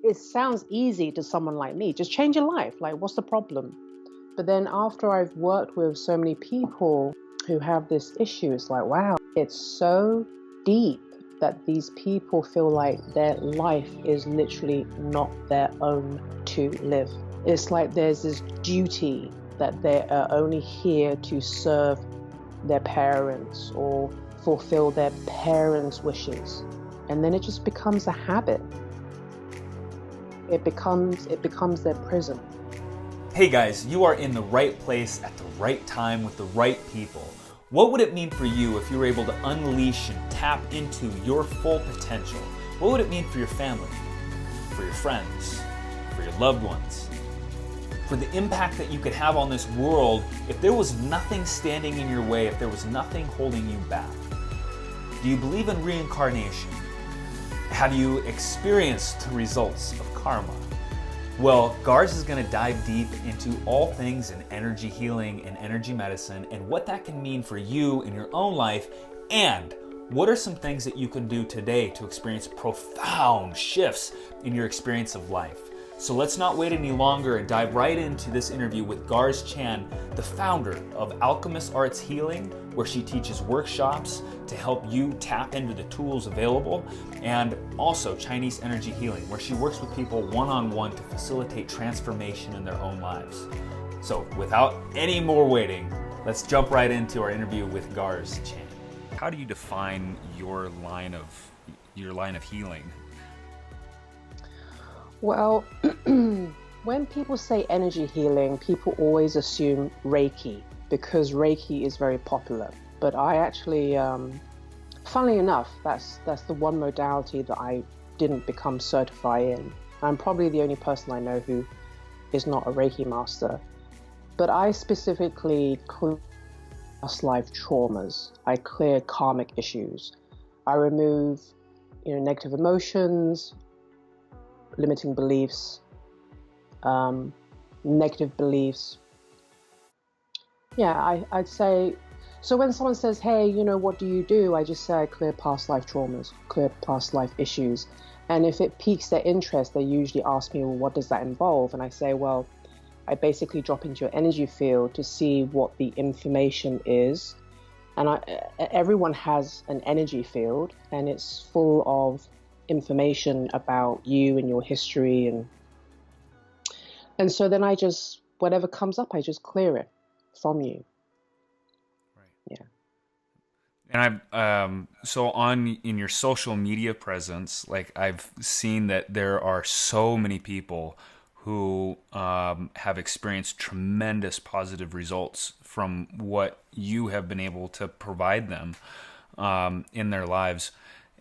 it sounds easy to someone like me. Just change your life. Like, what's the problem? But then after I've worked with so many people who have this issue, it's like, wow, it's so deep that these people feel like their life is literally not their own to live. It's like there's this duty that they are only here to serve their parents or fulfill their parents' wishes. And then it just becomes a habit. It becomes their prison. Hey guys, you are in the right place at the right time with the right people. What would it mean for you if you were able to unleash and tap into your full potential? What would it mean for your family, for your friends, for your loved ones, for the impact that you could have on this world if there was nothing standing in your way, if there was nothing holding you back? Do you believe in reincarnation? Have you experienced the results of karma? Well, Garz is going to dive deep into all things in energy healing and energy medicine and what that can mean for you in your own life, and what are some things that you can do today to experience profound shifts in your experience of life. So let's not wait any longer and dive right into this interview with Garz Chan, the founder of Alchemist Arts Healing, where she teaches workshops to help you tap into the tools available, and also Chinese energy healing, where she works with people one-on-one to facilitate transformation in their own lives. So without any more waiting, let's jump right into our interview with Garz Chan. How do you define your line of healing? Well, when people say energy healing, people always assume Reiki because Reiki is very popular. But I actually, funnily enough, that's the one modality that I didn't become certified in. I'm probably the only person I know who is not a Reiki master. But I specifically clear past life traumas. I clear karmic issues. I remove, negative emotions, limiting beliefs, negative beliefs. Yeah, I'd say, so when someone says, hey, what do you do? I just say I clear past life traumas, clear past life issues. And if it piques their interest, they usually ask me, well, what does that involve? And I say, well, I basically drop into your energy field to see what the information is. And everyone has an energy field, and it's full of information about you and your history, and so then I just, whatever comes up, I just clear it from you. Right. Yeah. And so in your social media presence, like I've seen that there are so many people who have experienced tremendous positive results from what you have been able to provide them in their lives.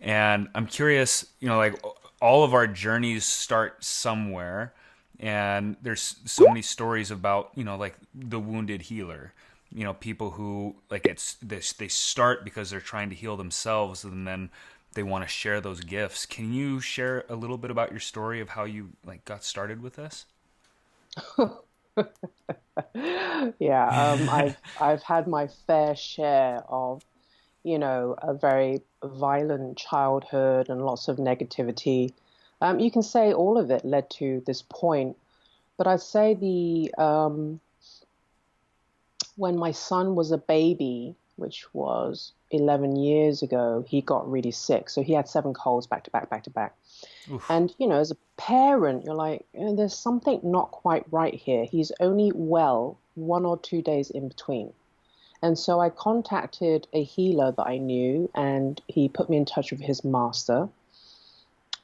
And I'm curious, like all of our journeys start somewhere, and there's so many stories about, like the wounded healer, people who like they start because they're trying to heal themselves, and then they want to share those gifts. Can you share a little bit about your story of how you like got started with this? Yeah, I've had my fair share of a very violent childhood and lots of negativity. You can say all of it led to this point, but I'd say when my son was a baby, which was 11 years ago, he got really sick. So he had 7 colds back to back, back to back. Oof. And, as a parent, you're like, there's something not quite right here. He's only well 1 or 2 days in between. And so I contacted a healer that I knew, and he put me in touch with his master.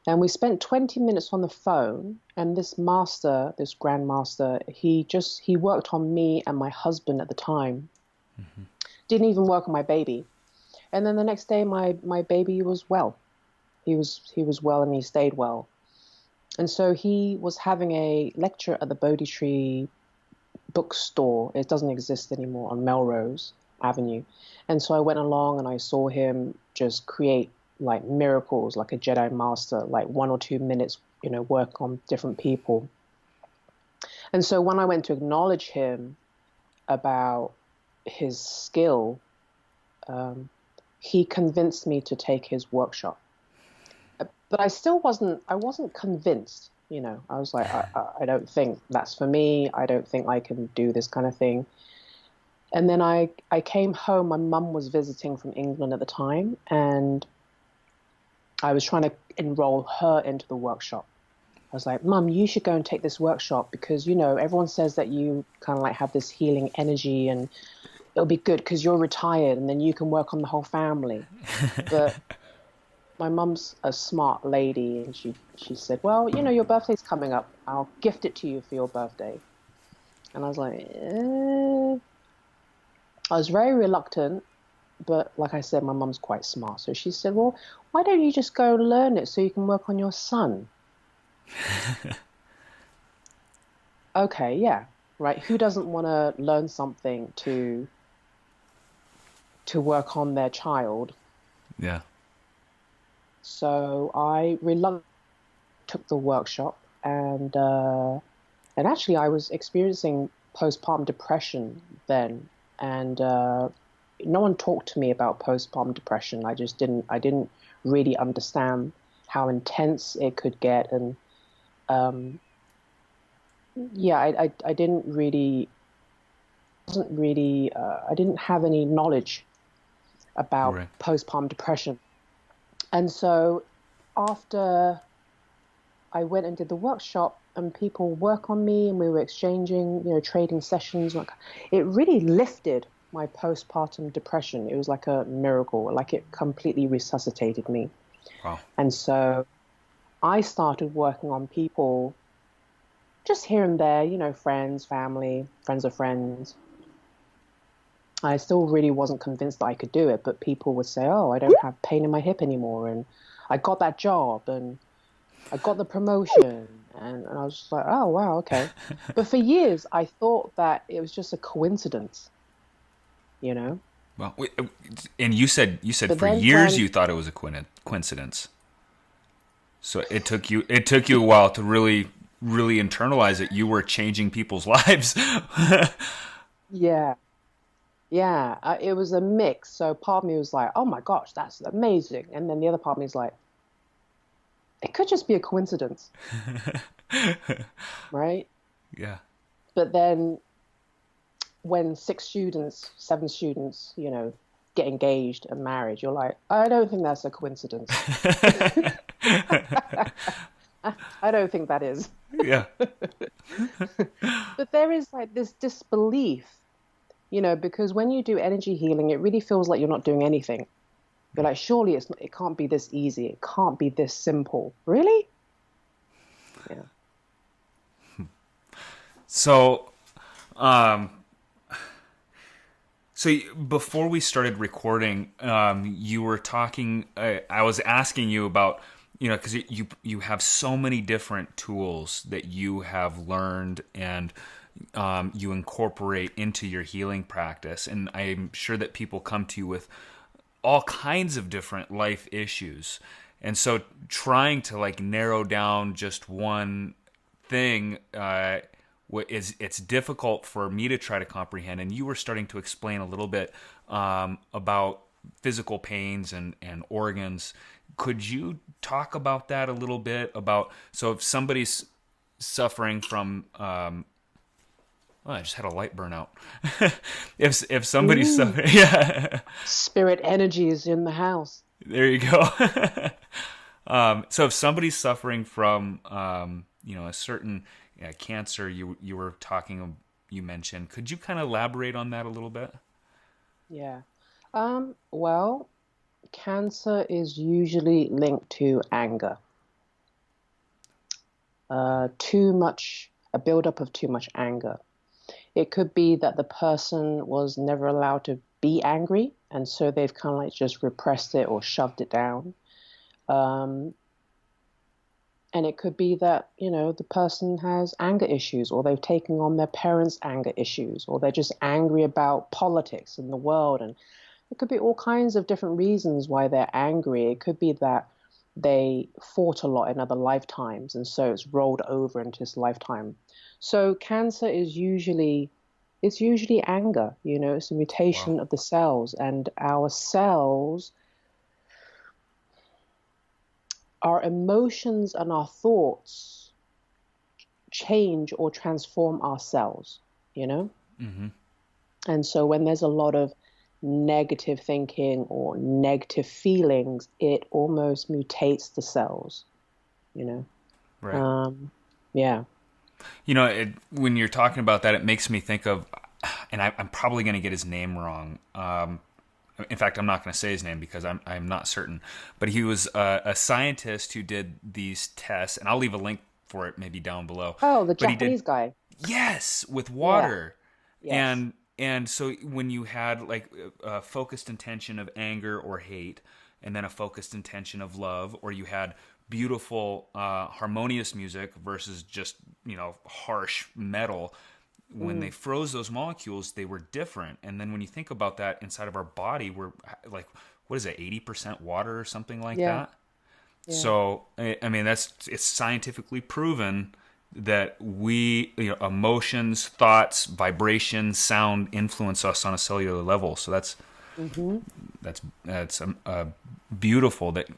And we spent 20 minutes on the phone. And this master, this grandmaster, he worked on me and my husband at the time. Mm-hmm. Didn't even work on my baby. And then the next day, my baby was well. He was well, and he stayed well. And so he was having a lecture at the Bodhi Tree bookstore. It doesn't exist anymore, on Melrose Avenue. And so I went along and I saw him just create like miracles, like a Jedi master, like 1 or 2 minutes, work on different people. And so when I went to acknowledge him about his skill, he convinced me to take his workshop. But I wasn't convinced. I was like, I don't think that's for me. I don't think I can do this kind of thing. And then I came home. My mum was visiting from England at the time, and I was trying to enroll her into the workshop. I was like, Mum, you should go and take this workshop because, everyone says that you kind of like have this healing energy and it'll be good because you're retired and then you can work on the whole family. But my mum's a smart lady and she said, well, your birthday's coming up. I'll gift it to you for your birthday. And I was like, I was very reluctant, but like I said, my mum's quite smart. So she said, well, why don't you just go and learn it so you can work on your son? Okay, yeah, right. Who doesn't want to learn something to work on their child? Yeah. So I reluctantly took the workshop, and actually I was experiencing postpartum depression then, and no one talked to me about postpartum depression. I didn't really understand how intense it could get, and um, yeah, I didn't really wasn't really I didn't have any knowledge about Right. postpartum depression. And so after I went and did the workshop and people work on me and we were exchanging, trading sessions, it really lifted my postpartum depression. It was like a miracle, like it completely resuscitated me. Wow. And so I started working on people just here and there, friends, family, friends of friends. I still really wasn't convinced that I could do it, but people would say, oh, I don't have pain in my hip anymore. And I got that job and I got the promotion. And I was just like, oh, wow, okay. But for years, I thought that it was just a coincidence, you know? Well, and you said But for then years when, you thought it was a coincidence. So it took you a while to really internalize it. You were changing people's lives. yeah, yeah, it was a mix. So part of me was like, oh my gosh, that's amazing. And then the other part of me is like, it could just be a coincidence, right? Yeah. But then when seven students, get engaged and married, you're like, I don't think that's a coincidence. I don't think that is. Yeah. But there is like this disbelief, because when you do energy healing, it really feels like you're not doing anything. You're like, surely it can't be this easy. It can't be this simple. Really? Yeah. So, um, before we started recording, you were talking. I was asking you about, because you have so many different tools that you have learned and you incorporate into your healing practice, and I'm sure that people come to you with all kinds of different life issues, and so trying to like narrow down just one thing. It's difficult for me to try to comprehend, and you were starting to explain a little bit about physical pains and organs. Could you talk about that a little bit? So if somebody's suffering from, I just had a light burn out. if somebody's Ooh, suffering, yeah, spirit energy is in the house. there you go. So if somebody's suffering from, a certain cancer, you were talking, you mentioned, could you kind of elaborate on that a little bit? Yeah. Well, cancer is usually linked to anger. A buildup of too much anger. It could be that the person was never allowed to be angry, and so they've kind of like just repressed it or shoved it down. Um, and it could be that, the person has anger issues, or they've taken on their parents' anger issues, or they're just angry about politics and the world. And it could be all kinds of different reasons why they're angry. It could be that they fought a lot in other lifetimes, and so it's rolled over into this lifetime. So cancer is it's usually anger, it's a Wow. mutation of the cells, and our cells, our emotions and our thoughts change or transform our cells, you know? Mm-hmm. And so when there's a lot of negative thinking or negative feelings, it almost mutates the cells, you know? Right. Yeah. When you're talking about that, it makes me think of, and I'm probably going to get his name wrong. In fact, I'm not going to say his name because I'm not certain. But he was a scientist who did these tests, and I'll leave a link for it maybe down below. Oh, the But he did, Japanese guy. yes, with Yeah. water, Yes. and so when you had like a focused intention of anger or hate, and then a focused intention of love, or you had beautiful harmonious music versus just harsh metal, when they froze those molecules, they were different. And then when you think about that inside of our body, we're like, what is it, 80% water or something like Yeah. that? Yeah. So, I mean, it's scientifically proven that emotions, thoughts, vibrations, sound influence us on a cellular level. So that's Mm-hmm. that's beautiful that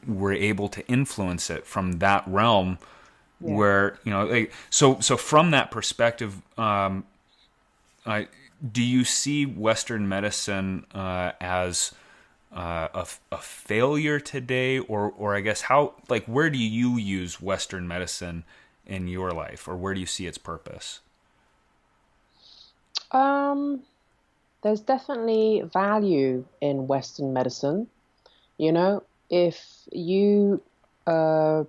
we're able to influence it from that realm. Yeah. Where so from that perspective, do you see Western medicine as a failure today, or I guess where do you use Western medicine in your life, or where do you see its purpose? There's definitely value in Western medicine. You know, if you, I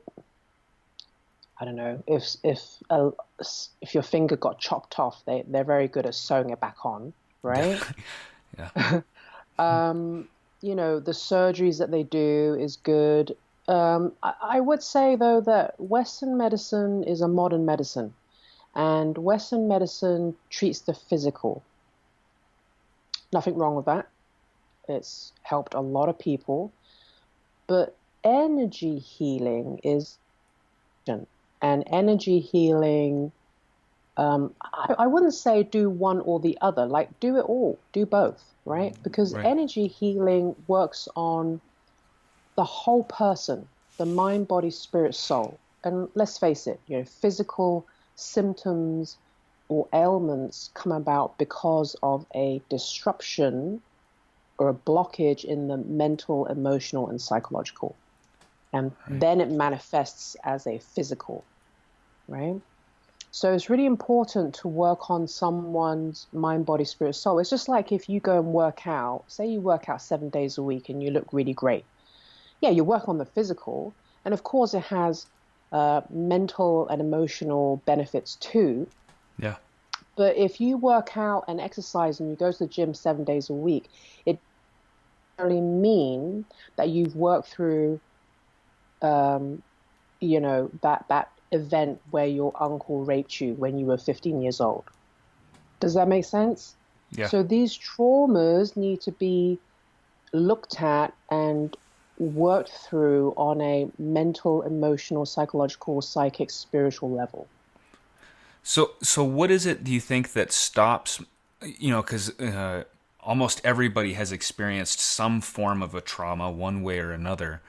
don't know, if your finger got chopped off, they're very good at sewing it back on, right? Yeah. The surgeries that they do is good. I would say though that Western medicine is a modern medicine, and Western medicine treats the physical. Nothing wrong with that. It's helped a lot of people, but energy healing is, and energy healing, I wouldn't say do one or the other, like do it all, do both, right? Because Right. energy healing works on the whole person, the mind, body, spirit, soul. And let's face it, physical symptoms or ailments come about because of a disruption or a blockage in the mental, emotional, and psychological. And then it manifests as a physical, right? So it's really important to work on someone's mind, body, spirit, soul. It's just like if you go and work out, say you work out 7 days a week and you look really great. Yeah, you work on the physical. And of course, it has mental and emotional benefits too. Yeah. But if you work out and exercise and you go to the gym 7 days a week, it doesn't really mean that you've worked through, that event where your uncle raped you when you were 15 years old. Does that make sense? Yeah. So these traumas need to be looked at and worked through on a mental, emotional, psychological, psychic, spiritual level. So what is it, do you think, that stops, because almost everybody has experienced some form of a trauma one way or another.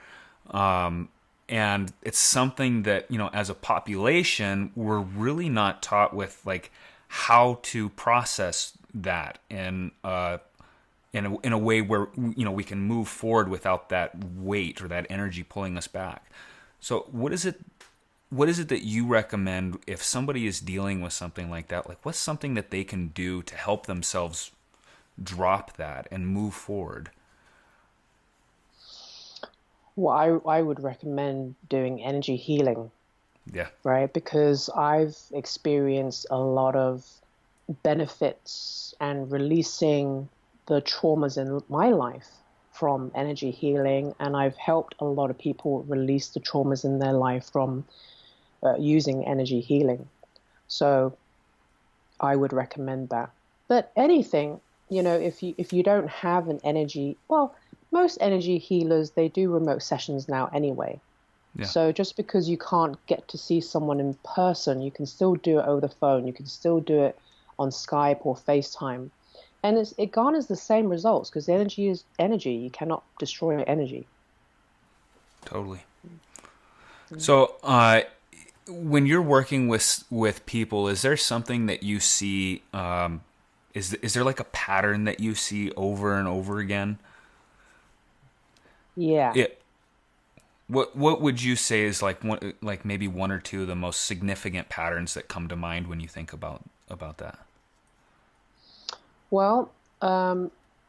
And it's something that, as a population, we're really not taught with like how to process that in a way where, we can move forward without that weight or that energy pulling us back. So what is it that you recommend if somebody is dealing with something like that? Like, what's something that they can do to help themselves drop that and move forward? Well, I would recommend doing energy healing. Yeah. Right? Because I've experienced a lot of benefits and releasing the traumas in my life from energy healing. And I've helped a lot of people release the traumas in their life from using energy healing. So I would recommend that. But anything, if you don't have an energy, well, most energy healers, they do remote sessions now anyway. Yeah. So just because you can't get to see someone in person, you can still do it over the phone. You can still do it on Skype or FaceTime. And it garners the same results because energy is energy. You cannot destroy energy. Totally. So, when you're working with people, is there something that you see? Is there like a pattern that you see over and over again? Yeah. It. What would you say is like maybe one or two of the most significant patterns that come to mind when you think about that? Well,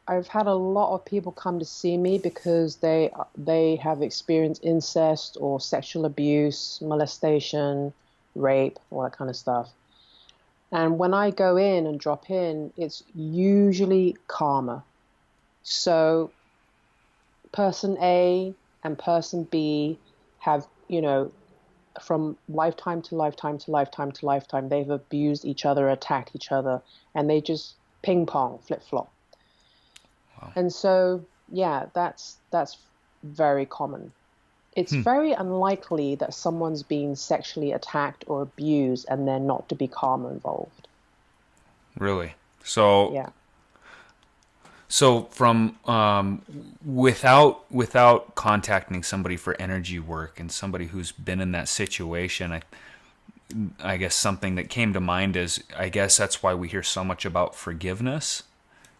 I've had a lot of people come to see me because they have experienced incest or sexual abuse, molestation, rape, all that kind of stuff. And when I go in and drop in, it's usually karma. So person A and person B have, from lifetime to lifetime to lifetime to lifetime, they've abused each other, attacked each other, and they just ping pong, flip flop. Wow. And so, yeah, that's very common. It's very unlikely that someone's been sexually attacked or abused and there not to be karma involved. Really? So Yeah. so from without contacting somebody for energy work and somebody who's been in that situation, I guess something that came to mind is, I guess that's why we hear so much about forgiveness.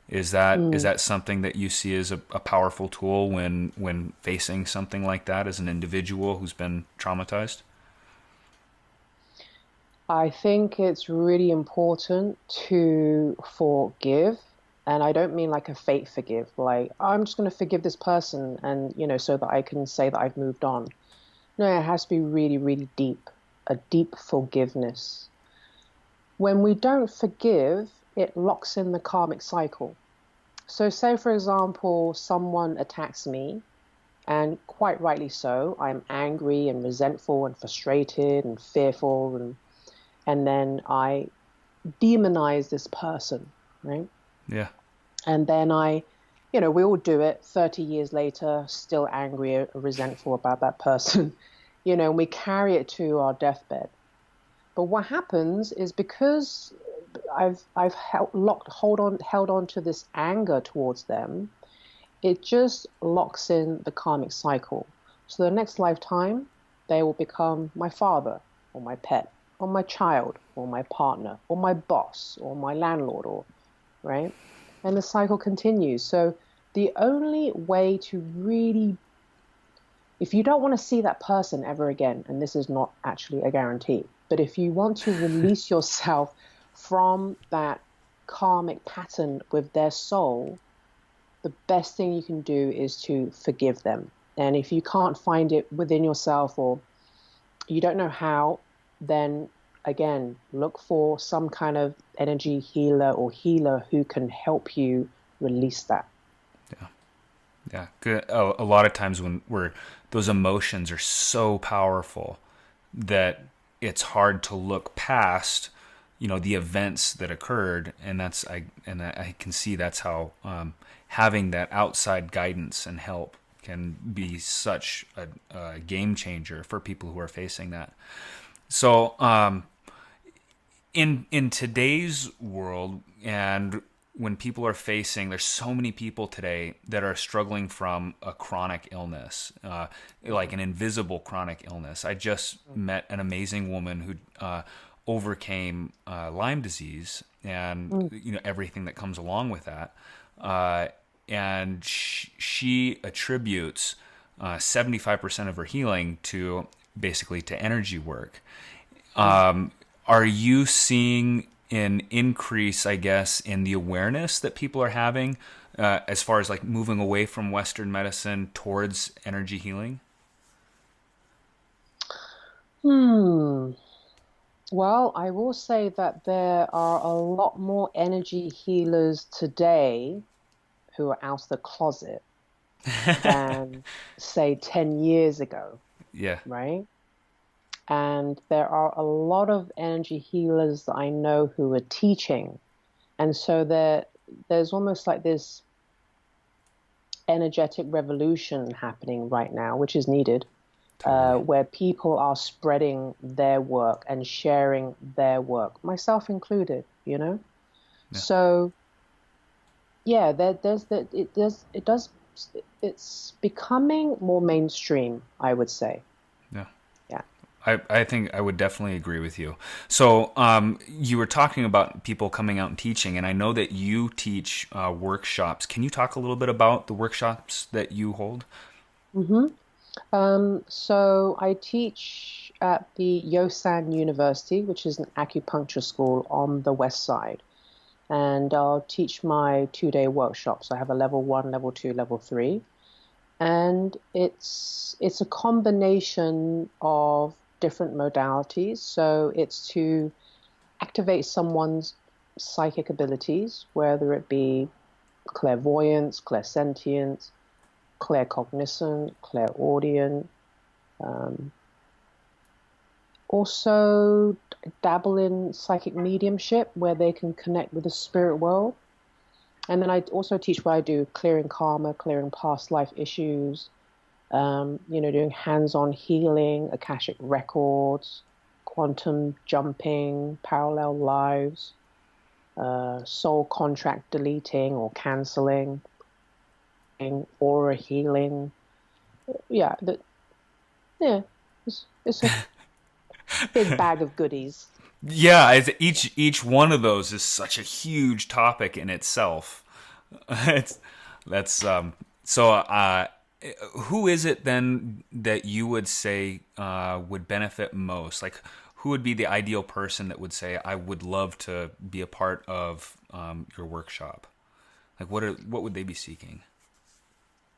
Is that something that you see as a powerful tool when facing something like that as an individual who's been traumatized? I think it's really important to forgive. And I don't mean like a fake forgive, like, I'm just going to forgive this person and, so that I can say that I've moved on. No, it has to be really, really deep, a deep forgiveness. When we don't forgive, it locks in the karmic cycle. So say, for example, someone attacks me, and quite rightly so. I'm angry and resentful and frustrated and fearful, and then I demonize this person, right? Yeah. And then we all do it 30 years later, still angry or resentful about that person, and we carry it to our deathbed. But what happens is, because I've held on to this anger towards them, it just locks in the karmic cycle. So the next lifetime, they will become my father or my pet or my child or my partner or my boss or my landlord, or right? And the cycle continues. So the only way to really, if you don't want to see that person ever again, and this is not actually a guarantee, but if you want to release yourself from that karmic pattern with their soul, the best thing you can do is to forgive them. And if you can't find it within yourself, or you don't know how, then again, look for some kind of energy healer or healer who can help you release that. Yeah. Yeah. Good. A lot of times when those emotions are so powerful that it's hard to look past, the events that occurred. And I can see that's how, having that outside guidance and help can be such a game changer for people who are facing that. So, in today's world, and when people are facing, there's so many people today that are struggling from a chronic illness, like an invisible chronic illness. I just met an amazing woman who overcame Lyme disease and everything that comes along with that, and she attributes 75% of her healing to basically to energy work. Are you seeing an increase, I guess, in the awareness that people are having as far as like moving away from Western medicine towards energy healing? Well, I will say that there are a lot more energy healers today who are out of the closet than, say, 10 years ago, Yeah. right? And there are a lot of energy healers that I know who are teaching. And so there's almost like this energetic revolution happening right now, which is needed, Totally. where people are spreading their work and sharing their work, myself included, Yeah. So, yeah, it's becoming more mainstream, I would say. Yeah. Yeah. I think I would definitely agree with you. So you were talking about people coming out and teaching, and I know that you teach workshops. Can you talk a little bit about the workshops that you hold? hmm So I teach at the Yosan University, which is an acupuncture school on the west side. And I'll teach my 2-day workshops. I have a level one, level two, level three. And it's a combination of different modalities. So it's to activate someone's psychic abilities, whether it be clairvoyance, clairsentience, claircognizant, clairaudient. Um, Also dabble in psychic mediumship where they can connect with the spirit world. And then I also teach what I do, clearing karma, clearing past life issues, doing hands-on healing, Akashic records, quantum jumping, parallel lives, soul contract deleting or canceling, aura healing. Yeah, yeah, it's a big bag of goodies. Yeah, each one of those is such a huge topic in itself. it's that's so. Who is it then that you would say would benefit most? Like, who would be the ideal person that would say, "I would love to be a part of your workshop"? Like, what would they be seeking?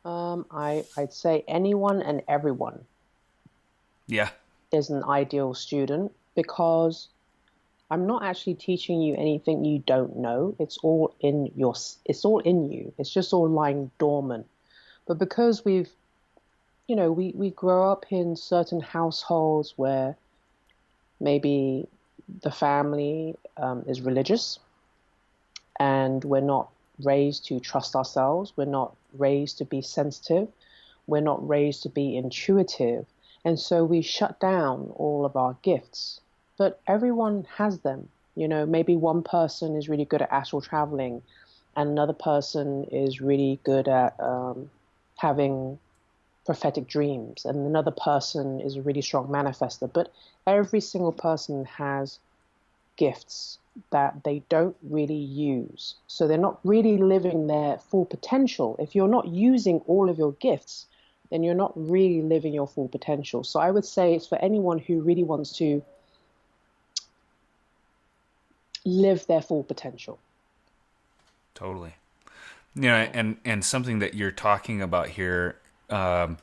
I'd say anyone and everyone Yeah, is an ideal student because I'm not actually teaching you anything you don't know. It's all in you. It's just all lying dormant. But because we grow up in certain households where maybe the family is religious and we're not raised to trust ourselves, we're not raised to be sensitive, we're not raised to be intuitive. And so we shut down all of our gifts. But everyone has them. Maybe one person is really good at astral traveling, and another person is really good at having prophetic dreams, and another person is a really strong manifester. But every single person has gifts that they don't really use. So they're not really living their full potential. If you're not using all of your gifts, then you're not really living your full potential. So I would say it's for anyone who really wants to live their full potential. totally. And something that you're talking about here, I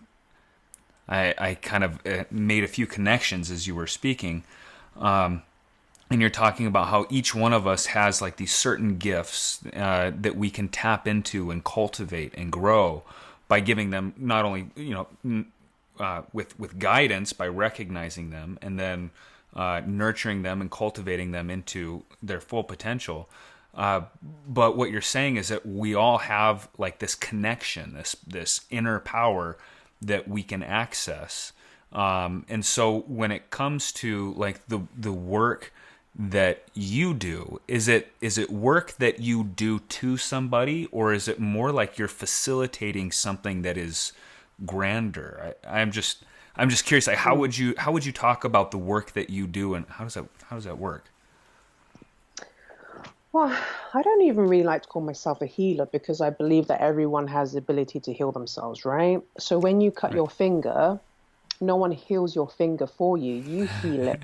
kind of made a few connections as you were speaking. And you're talking about how each one of us has like these certain gifts that we can tap into and cultivate and grow by giving them not only with guidance by recognizing them and then nurturing them and cultivating them into their full potential. But what you're saying is that we all have like this connection, this inner power that we can access. And so when it comes to like the work that you do, is it work that you do to somebody, or is it more like you're facilitating something that is grander? I'm just curious, like how would you talk about the work that you do, and how does that work? Well, I don't even really like to call myself a healer because I believe that everyone has the ability to heal themselves, right? So when you cut Right. your finger, no one heals your finger for you. You heal it,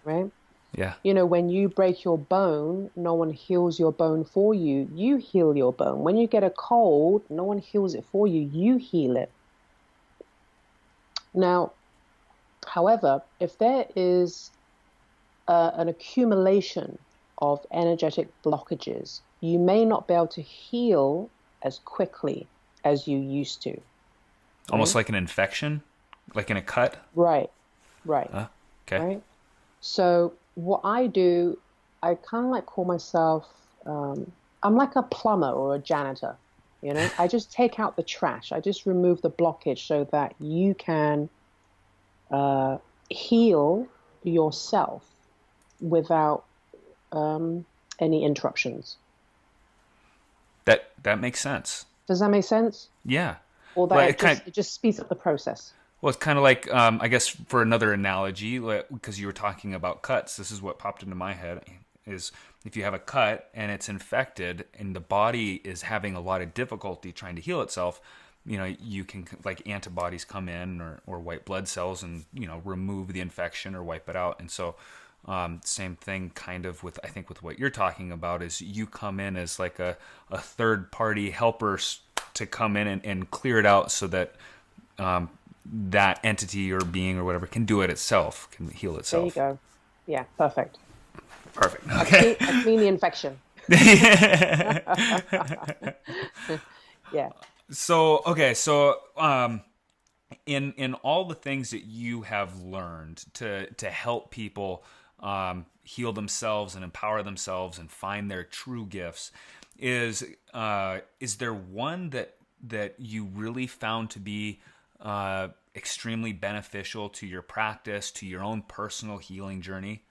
right? Yeah. When you break your bone, no one heals your bone for you. You heal your bone. When you get a cold, no one heals it for you. You heal it. Now, however, if there is an accumulation of energetic blockages, you may not be able to heal as quickly as you used to. Almost Right? like an infection, like in a cut. Right. Right. Huh? Okay. Right. So what I do, I kind of like call myself, I'm like a plumber or a janitor. I just take out the trash. I just remove the blockage so that you can uh, heal yourself without any interruptions. That makes sense. Does that make sense? Yeah. Or Well, that it kind it just speeds up the process. Well, it's kind of like, I guess, for another analogy, because you were talking about cuts, this is what popped into my head, is if you have a cut and it's infected and the body is having a lot of difficulty trying to heal itself, you can, like, antibodies come in, or white blood cells, and, remove the infection or wipe it out. And so same thing kind of with, I think, with what you're talking about, is you come in as like a third party helper to come in and clear it out, so that that entity or being or whatever can do it itself, can heal itself. There you go. Yeah, perfect. Perfect. Okay. I clean the infection. Yeah. So, okay, so in all the things that you have learned to help people heal themselves and empower themselves and find their true gifts, is there one that you really found to be extremely beneficial to your practice, to your own personal healing journey?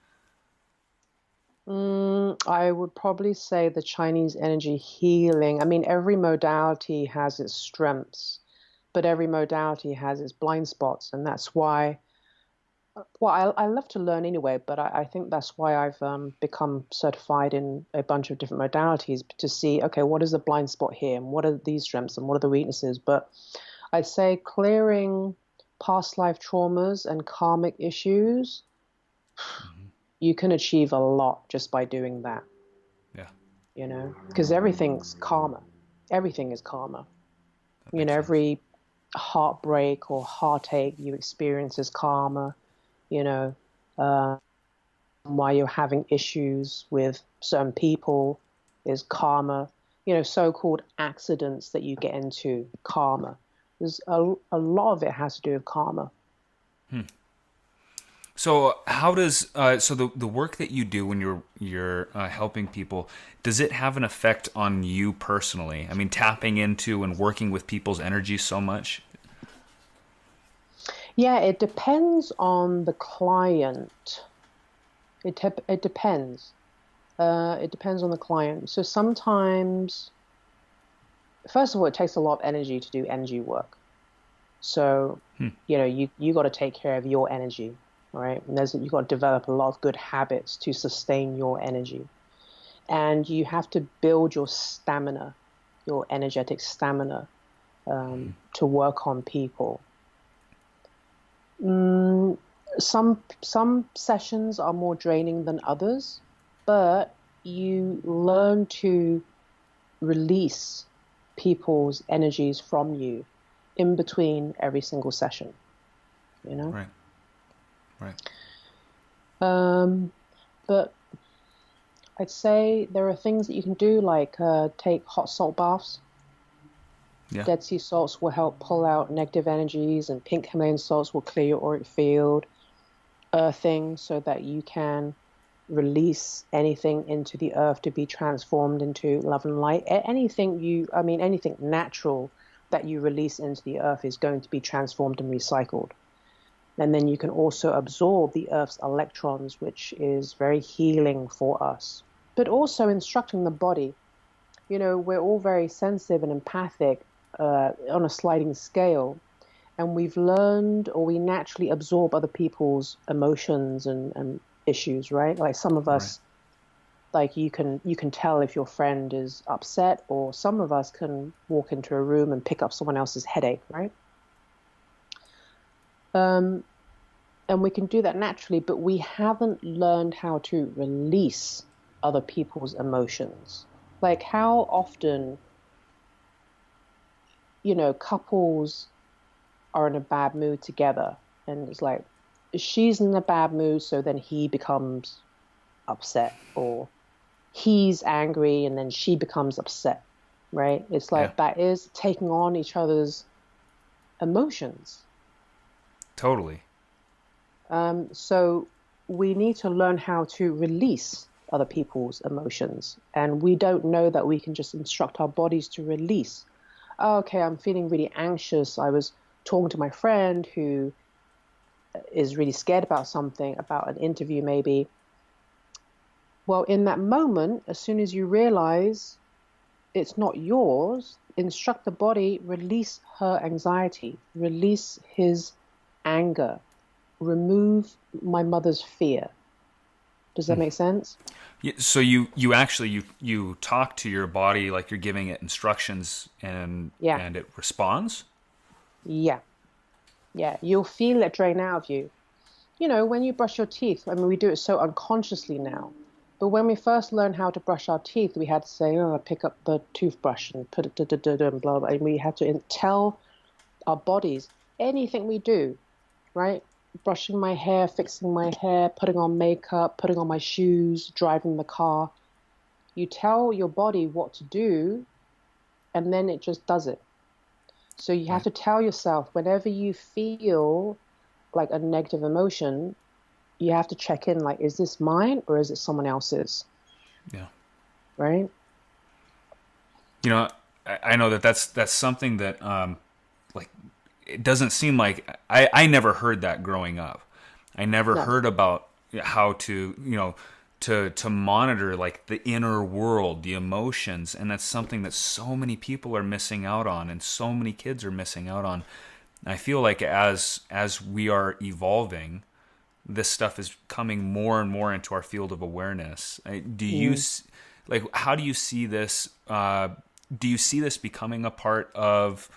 I would probably say the Chinese energy healing. I mean, every modality has its strengths, but every modality has its blind spots. And that's why, well, I love to learn anyway, but I think that's why I've become certified in a bunch of different modalities, to see, okay, what is the blind spot here? And what are these strengths and what are the weaknesses? But I'd say clearing past life traumas and karmic issues, you can achieve a lot just by doing that. Yeah. Because everything's karma. Everything is karma. Every heartbreak or heartache you experience is karma. Why you're having issues with certain people is karma. So-called accidents that you get into, karma. There's a lot of it has to do with karma. So how does the work that you do when you're helping people, does it have an effect on you personally? I mean, tapping into and working with people's energy so much? Yeah, it depends on the client. It depends. It depends on the client. So sometimes, first of all, it takes a lot of energy to do energy work. So you got to take care of your energy. Right? And you've got to develop a lot of good habits to sustain your energy. And you have to build your stamina, your energetic stamina, to work on people. Some sessions are more draining than others, but you learn to release people's energies from you in between every single session. Right. But I'd say there are things that you can do, like take hot salt baths. Yeah. Dead sea salts will help pull out negative energies, and pink Himalayan salts will clear your auric field. Earthing, so that you can release anything into the earth to be transformed into love and light. Anything natural that you release into the earth is going to be transformed and recycled. And then you can also absorb the Earth's electrons, which is very healing for us. But also instructing the body. We're all very sensitive and empathic on a sliding scale. And we've learned, or we naturally absorb other people's emotions and issues, right? Like some of us, like you can tell if your friend is upset, or some of us can walk into a room and pick up someone else's headache, right? And we can do that naturally, but we haven't learned how to release other people's emotions. Like, how often, couples are in a bad mood together, and it's like, she's in a bad mood, so then he becomes upset, or he's angry and then she becomes upset, right? It's like that is taking on each other's emotions. Totally. So we need to learn how to release other people's emotions. And we don't know that we can just instruct our bodies to release. Oh, okay, I'm feeling really anxious. I was talking to my friend who is really scared about something, about an interview maybe. Well, in that moment, as soon as you realize it's not yours, instruct the body, release her anxiety, release his anger, remove my mother's fear. Does that make sense? Yeah, so you actually you talk to your body like you're giving it instructions, Yeah, and it responds. yeah, yeah. You'll feel it drain out of you. You know, when you brush your teeth, I mean, we do it so unconsciously now. But when we first learned how to brush our teeth, we had to say, oh, pick up the toothbrush and put it, and blah, blah. And we had to tell our bodies anything we do, right? Brushing my hair, fixing my hair, putting on makeup, putting on my shoes, driving the car. You tell your body what to do, and then it just does it. So you have Right. to tell yourself whenever you feel like a negative emotion, you have to check in, like, is this mine or is it someone else's? Yeah. Right? You know, I know that that's something that like it doesn't seem like I never heard that growing up. I never No. heard about how to, to monitor like the inner world, the emotions, and that's something that so many people are missing out on, and so many kids are missing out on. I feel like as we are evolving, this stuff is coming more and more into our field of awareness. Do you Mm. like how do you see this? Do you see this becoming a part of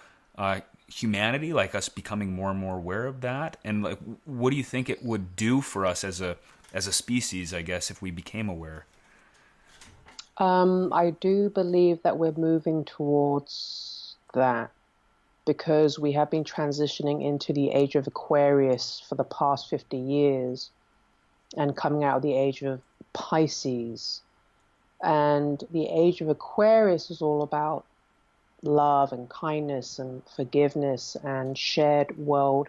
humanity, like us becoming more and more aware of that? And like, what do you think it would do for us as a species? I guess if we became aware. I do believe that we're moving towards that because we have been transitioning into the age of Aquarius for the past 50 years and coming out of the age of Pisces. And the age of Aquarius is all about love and kindness and forgiveness and shared world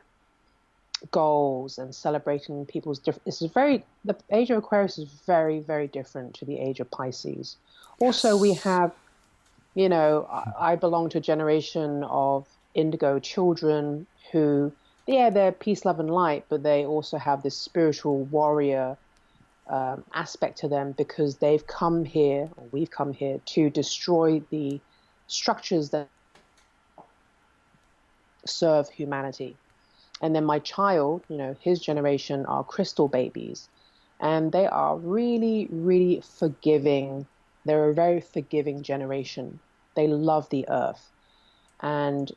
goals and celebrating people's different. The age of Aquarius is very, very different to the age of Pisces. Also, we Yes. have, I belong to a generation of indigo children who, yeah, they're peace, love, and light, but they also have this spiritual warrior aspect to them because they've come here, or we've come here, to destroy the structures that serve humanity. And then my child, his generation are crystal babies, and they are really, really forgiving. They're a very forgiving generation. They love the earth, and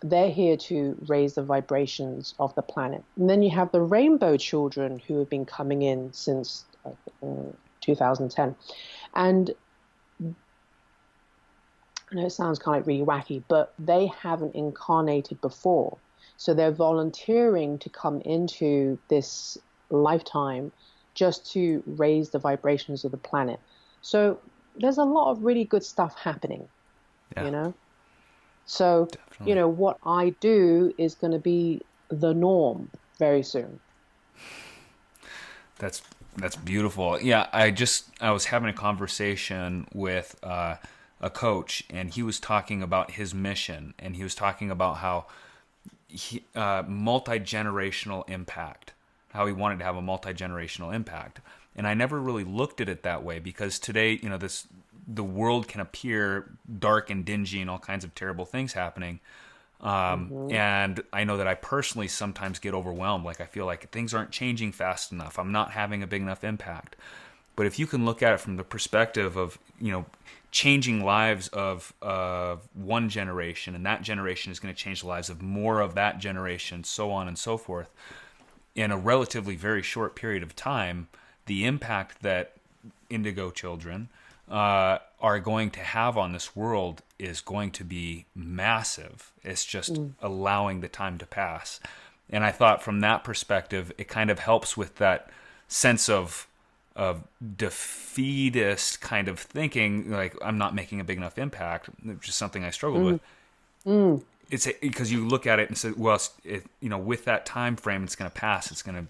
they're here to raise the vibrations of the planet. And then you have the rainbow children who have been coming in since 2010. And I know it sounds kind of really wacky, but they haven't incarnated before. So they're volunteering to come into this lifetime just to raise the vibrations of the planet. So there's a lot of really good stuff happening, Yeah, you know? So, definitely. what I do is going to be the norm very soon. That's that's beautiful. Yeah, I was having a conversation with a coach, and he was talking about his mission, and he was talking about how multi generational impact, how he wanted to have a multi generational impact, and I never really looked at it that way because today, the world can appear dark and dingy and all kinds of terrible things happening. Hmm. And I know that I personally sometimes get overwhelmed. Like I feel like things aren't changing fast enough. I'm not having a big enough impact. But if you can look at it from the perspective of, changing lives of one generation, and that generation is going to change the lives of more of that generation, so on and so forth, in a relatively very short period of time, the impact that indigo children are going to have on this world is going to be massive. It's just Mm. allowing the time to pass. And I thought from that perspective, it kind of helps with that sense of defeatist kind of thinking, like I'm not making a big enough impact, which is something I struggled with. Mm. Mm. It's because you look at it and say, well, with that time frame, it's going to pass. It's going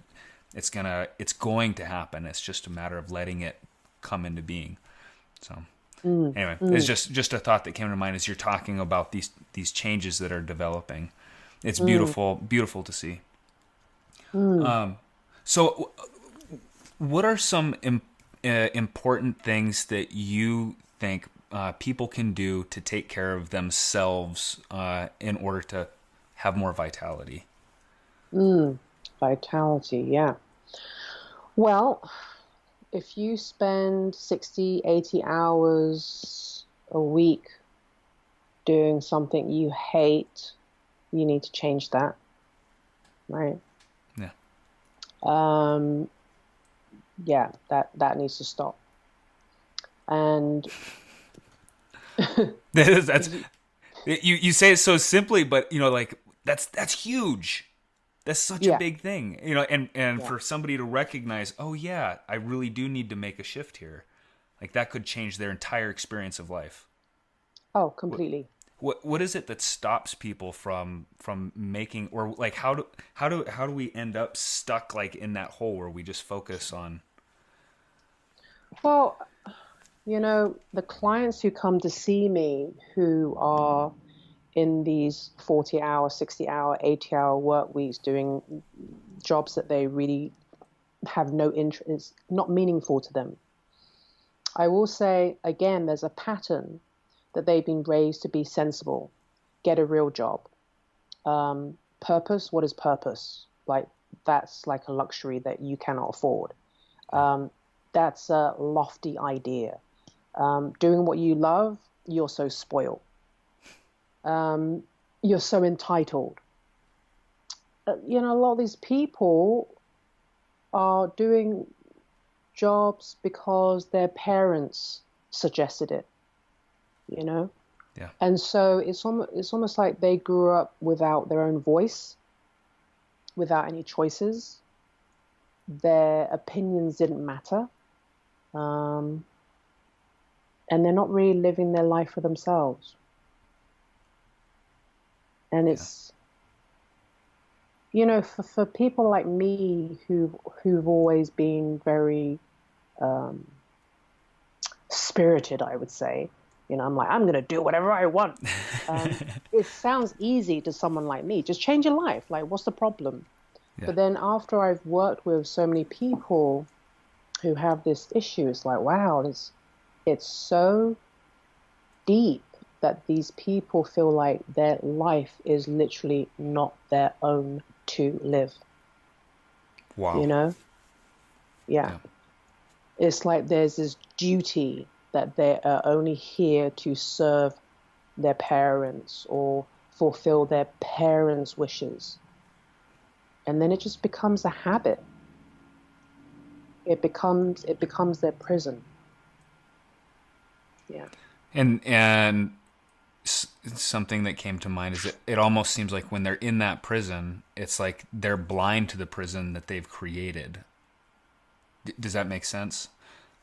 to happen. It's just a matter of letting it come into being. So Mm. anyway, it's Mm. just a thought that came to mind as you're talking about these changes that are developing. It's Mm. beautiful to see. Mm. So, what are some important things that you think people can do to take care of themselves in order to have more vitality? Mm, vitality, yeah. Well, if you spend 60, 80 hours a week doing something you hate, you need to change that, right? Yeah. Um, yeah, that needs to stop. And That's you say it so simply, but like that's huge. That's such a yeah, big thing, and yeah. for somebody to recognize, oh yeah, I really do need to make a shift here. Like that could change their entire experience of life. Oh, What completely. what is it that stops people from making, or like how do we end up stuck like in that hole where we just focus on? Well, the clients who come to see me who are in these 40-hour, 60-hour, 80-hour work weeks doing jobs that they really have no interest, it's not meaningful to them. I will say again, there's a pattern that they've been raised to be sensible, get a real job. Purpose, what is purpose? Like, that's like a luxury that you cannot afford. Yeah, That's a lofty idea. Doing what you love, you're so spoiled. Um, you're so entitled. A lot of these people are doing jobs because their parents suggested it, you know? yeah, And so it's almost like they grew up without their own voice, without any choices. Their opinions didn't matter. Um, and they're not really living their life for themselves. And yeah. it's, for people like me who've always been very um, spirited, I would say. I'm like, I'm going to do whatever I want. It sounds easy to someone like me. Just change your life. Like, what's the problem? Yeah. But then after I've worked with so many people who have this issue, it's like, wow, it's so deep that these people feel like their life is literally not their own to live, you Wow. know? Yeah. Yeah. It's like there's this duty that they are only here to serve their parents or fulfill their parents' wishes. And then it just becomes a habit. It becomes their prison. Yeah. And something that came to mind is that it almost seems like when they're in that prison, it's like they're blind to the prison that they've created. Does that make sense?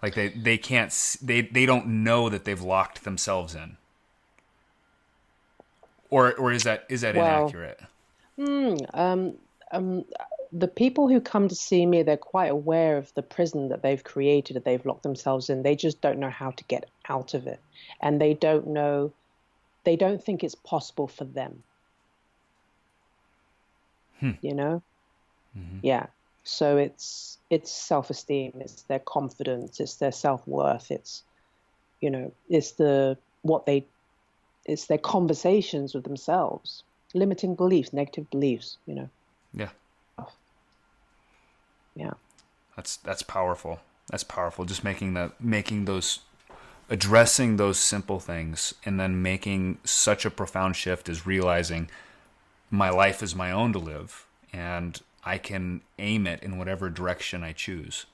Like they can't they don't know that they've locked themselves in. Or is that Well, inaccurate? mm, um, the people who come to see me, they're quite aware of the prison that they've created, that they've locked themselves in. They just don't know how to get out of it. And they don't think it's possible for them, you know? Yeah. So it's self-esteem, it's their confidence, it's their self-worth, it's it's their conversations with themselves, limiting beliefs, negative beliefs. Yeah. Yeah. That's powerful. That's powerful. Just making those addressing those simple things and then making such a profound shift is realizing my life is my own to live and I can aim it in whatever direction I choose.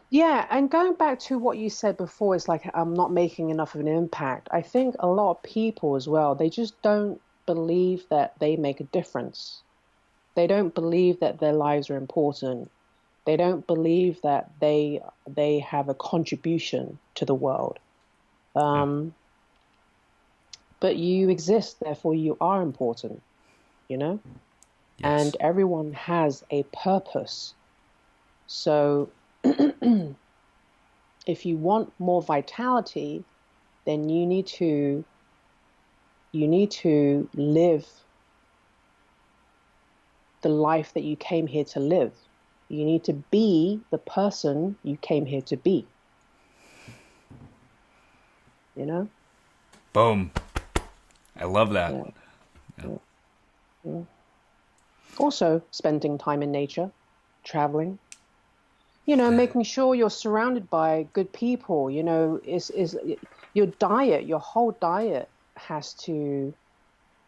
Yeah, and going back to what you said before, it's like I'm not making enough of an impact. I think a lot of people as well, they just don't believe that they make a difference. They don't believe that their lives are important. They don't believe that they have a contribution to the world. Yeah. Um, but you exist, therefore you are important, you know? And Yes. everyone has a purpose. So if you want more vitality, then you need to live the life that you came here to live. You need to be the person you came here to be, you know? Boom. I love that. Yeah, yeah, yeah. Also, spending time in nature, traveling, making sure you're surrounded by good people, is your diet, your whole diet has to,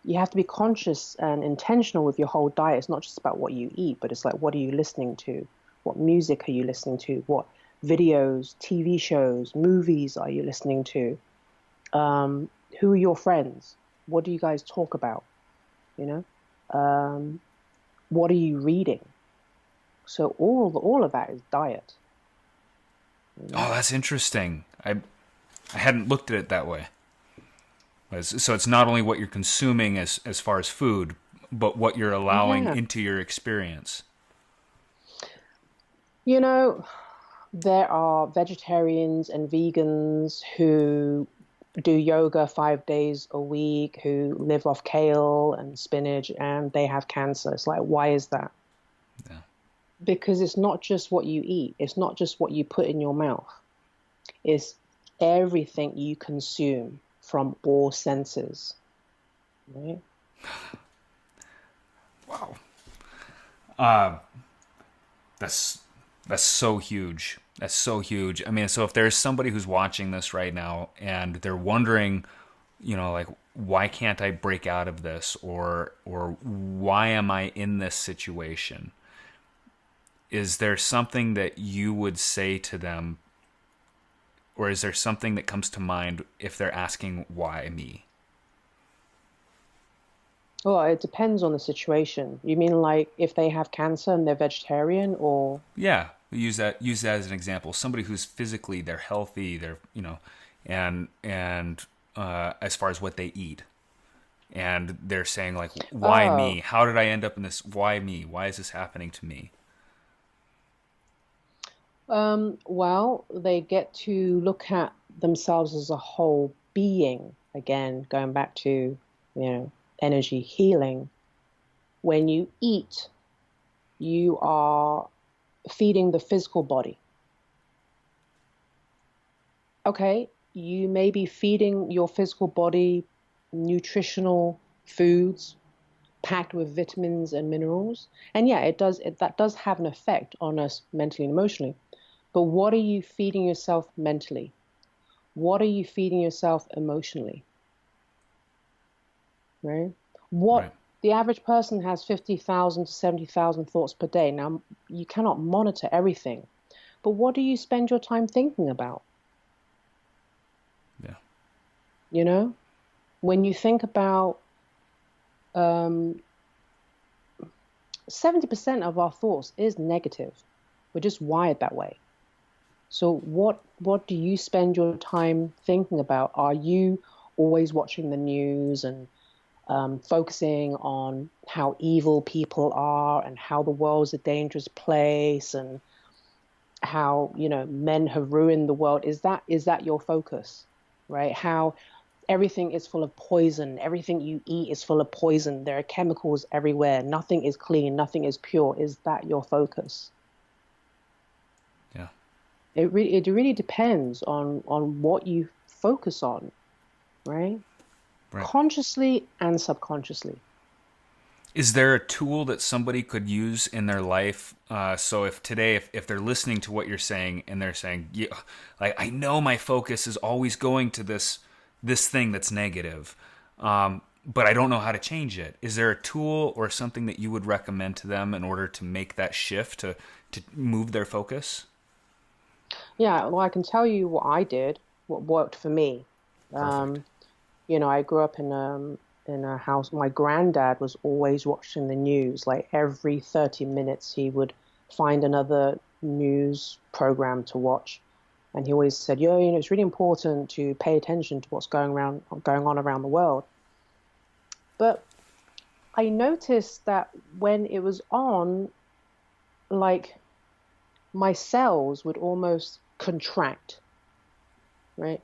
you have to be conscious and intentional with your whole diet. It's not just about what you eat, but it's like, what are you listening to? What music are you listening to? What videos, TV shows, movies are you listening to? Who are your friends? What do you guys talk about? You know, what are you reading? So all of that is diet. Oh, that's interesting. I hadn't looked at it that way. So it's not only what you're consuming as far as food, but what you're allowing Yeah. into your experience. You know, there are vegetarians and vegans who do yoga 5 days a week, who live off kale and spinach, and they have cancer. It's like, why is that? Yeah. Because it's not just what you eat. It's not just what you put in your mouth. It's everything you consume from all senses. Right? Wow. That's so huge. That's so huge. I mean, so if there's somebody who's watching this right now and they're wondering, like, why can't I break out of this, or why am I in this situation? Is there something that you would say to them, or is there something that comes to mind if they're asking why me? Well, it depends on the situation. You mean like if they have cancer and they're vegetarian, or? Yeah, use that as an example. Somebody who's physically, they're healthy, they're and as far as what they eat, and they're saying like, why Oh, me? How did I end up in this? Why me? Why is this happening to me? well, they get to look at themselves as a whole being. Again, going back to, energy healing. When you eat, you are feeding the physical body. Okay, you may be feeding your physical body nutritional foods packed with vitamins and minerals. And yeah, that does have an effect on us mentally and emotionally. But what are you feeding yourself mentally? What are you feeding yourself emotionally? Right? Right. What the average person has 50,000 to 70,000 thoughts per day. Now, you cannot monitor everything, but what do you spend your time thinking about? Yeah. You know, when you think about um, 70% of our thoughts is negative. We're just wired that way. So what do you spend your time thinking about? Are you always watching the news and focusing on how evil people are and how the world's a dangerous place and how, men have ruined the world? Is that your focus? Right? How everything is full of poison. Everything you eat is full of poison. There are chemicals everywhere. Nothing is clean. Nothing is pure. Is that your focus? Yeah. It really depends on what you focus on, right? Right. Consciously and subconsciously. Is there a tool that somebody could use in their life? So if today, if they're listening to what you're saying and they're saying, yeah, like, I know my focus is always going to this thing that's negative, but I don't know how to change it. Is there a tool or something that you would recommend to them in order to make that shift to move their focus? Yeah, well, I can tell you what I did, what worked for me. Perfect. Um, I grew up in a house. My granddad was always watching the news. Like every 30 minutes, he would find another news program to watch. And he always said, it's really important to pay attention to what's going on around the world. But I noticed that when it was on, like my cells would almost contract, right?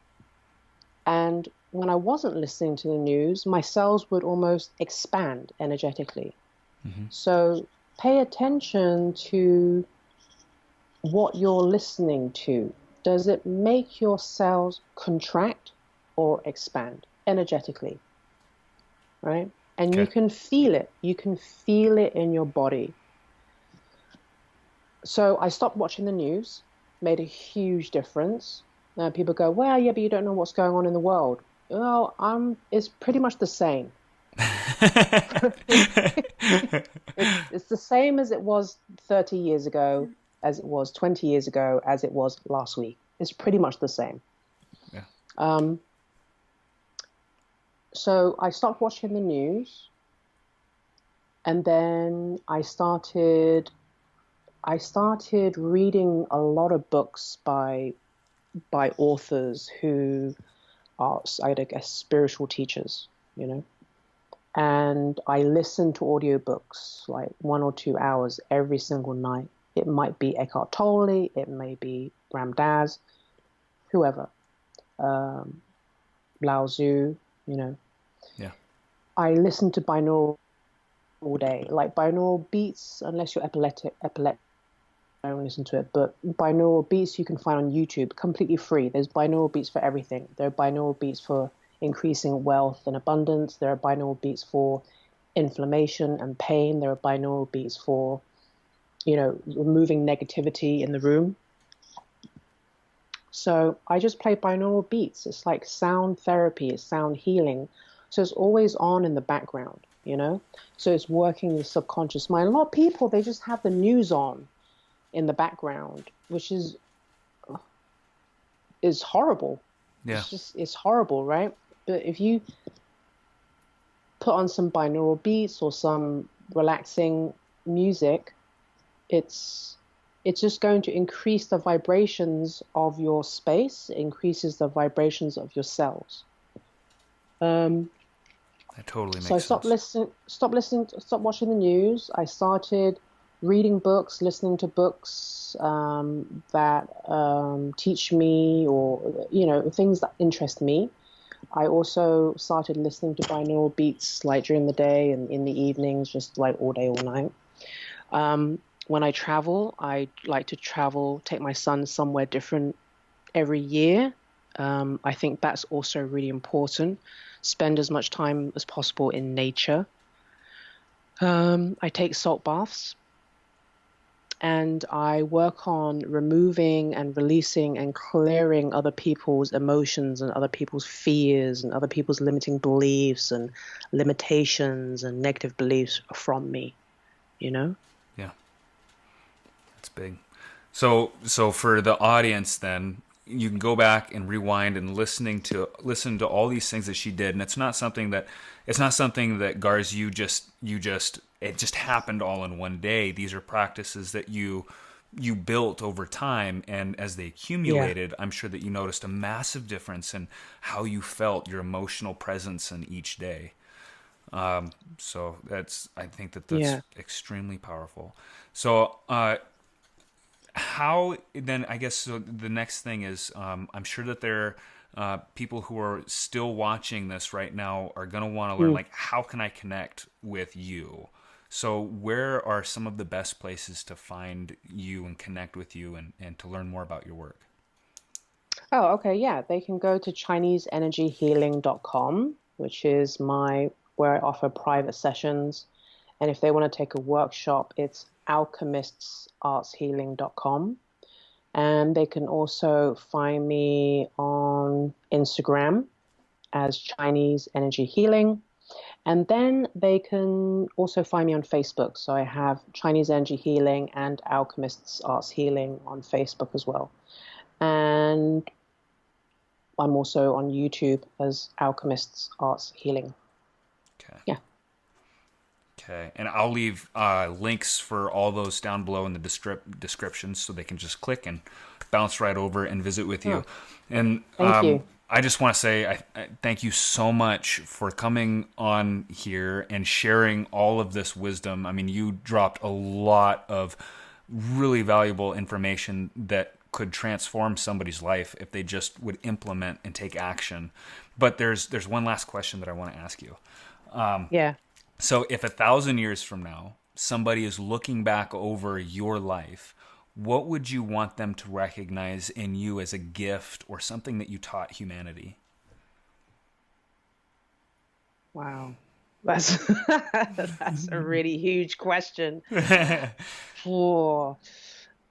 And when I wasn't listening to the news, my cells would almost expand energetically. Mm-hmm. So pay attention to what you're listening to. Does it make your cells contract or expand energetically? Right? and you Okay. can feel it. You can feel it in your body. So I stopped watching the news, made a huge difference. People go, well, yeah, but you don't know what's going on in the world. Well, it's pretty much the same. It's the same as it was 30 years ago, as it was 20 years ago, as it was last week. It's pretty much the same. Yeah. Um, so I stopped watching the news, and then I started reading a lot of books by authors who are, I guess, spiritual teachers, you know. And I listen to audiobooks like 1 or 2 hours every single night. It might be Eckhart Tolle, it may be Ram Dass, whoever, Lao Tzu, you know. Yeah. I listen to binaural all day, like binaural beats, unless you're epileptic, I don't listen to it, but binaural beats you can find on YouTube, completely free. There's binaural beats for everything. There are binaural beats for increasing wealth and abundance. There are binaural beats for inflammation and pain. There are binaural beats for, removing negativity in the room. So I just play binaural beats. It's like sound therapy, it's sound healing. So it's always on in the background, you know? So it's working the subconscious mind. A lot of people, they just have the news on in the background, which is horrible. Yeah. It's horrible, right? But if you put on some binaural beats or some relaxing music, it's just going to increase the vibrations of your space, increases the vibrations of your cells. That totally makes So I sense. stopped watching the news. I started reading books, listening to books that teach me, or things that interest me. I also started listening to binaural beats like during the day and in the evenings, just like all day, all night. When I travel, I like to take my son somewhere different every year. I think that's also really important. Spend as much time as possible in nature. I take salt baths, and I work on removing and releasing and clearing other people's emotions and other people's fears and other people's limiting beliefs and limitations and negative beliefs from me, you know? Yeah. That's big. So for the audience, then you can go back and rewind and listen to all these things that she did, and it's not something that Garz it just happened all in one day. These are practices that you built over time, and as they Yeah. accumulated, I'm sure that you noticed a massive difference in how you felt, your emotional presence in each day. So I think that's Yeah. extremely powerful. So how then? I guess so. The next thing is, I'm sure that there people who are still watching this right now are going to want to learn, Mm. like, how can I connect with you? So where are some of the best places to find you and connect with you and to learn more about your work? Oh, okay. Yeah. They can go to ChineseEnergyHealing.com, which is where I offer private sessions. And if they want to take a workshop, it's alchemistsartshealing.com. And they can also find me on Instagram as Chinese Energy Healing. And then they can also find me on Facebook. So I have Chinese Energy Healing and Alchemists Arts Healing on Facebook as well. And I'm also on YouTube as Alchemists Arts Healing. Okay. Yeah. Okay, and I'll leave links for all those down below in the description, so they can just click and bounce right over and visit with you. Oh, And thank you. I just want to say I thank you so much for coming on here and sharing all of this wisdom. I mean, you dropped a lot of really valuable information that could transform somebody's life if they just would implement and take action. But there's one last question that I want to ask you. Yeah. So if 1,000 years from now, somebody is looking back over your life, what would you want them to recognize in you as a gift or something that you taught humanity? Wow. That's that's a really huge question. For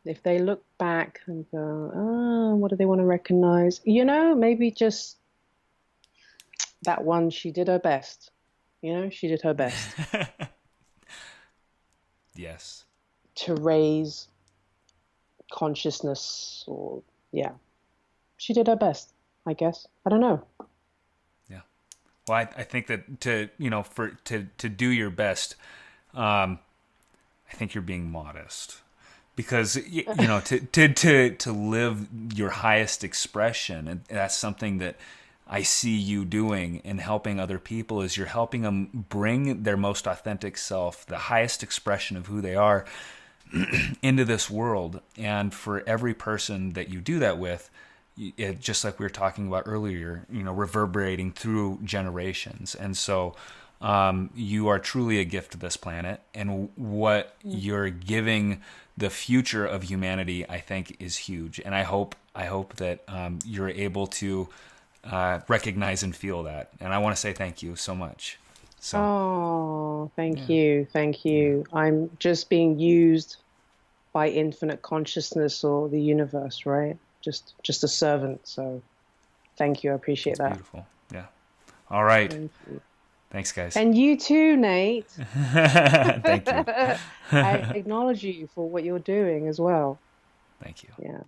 if they look back and go, oh, what do they want to recognize? Maybe just that one, she did her best. She did her best. Yes. To raise consciousness, or yeah, she did her best, I guess. I don't know. Yeah. Well, I think that to do your best, I think you're being modest, because to live your highest expression, and that's something that I see you doing and helping other people, is you're helping them bring their most authentic self, the highest expression of who they are, into this world. And for every person that you do that with, just like we were talking about earlier, reverberating through generations. And so you are truly a gift to this planet, and what you're giving the future of humanity, I think, is huge. And I hope that you're able to recognize and feel that. And I want to say thank you so much. So, thank you. Yeah. I'm just being used by infinite consciousness or the universe, right? Just a servant. So thank you. I appreciate that. Beautiful. Yeah. All right. Thanks, guys. And you too, Nate. Thank you. I acknowledge you for what you're doing as well. Thank you. Yeah.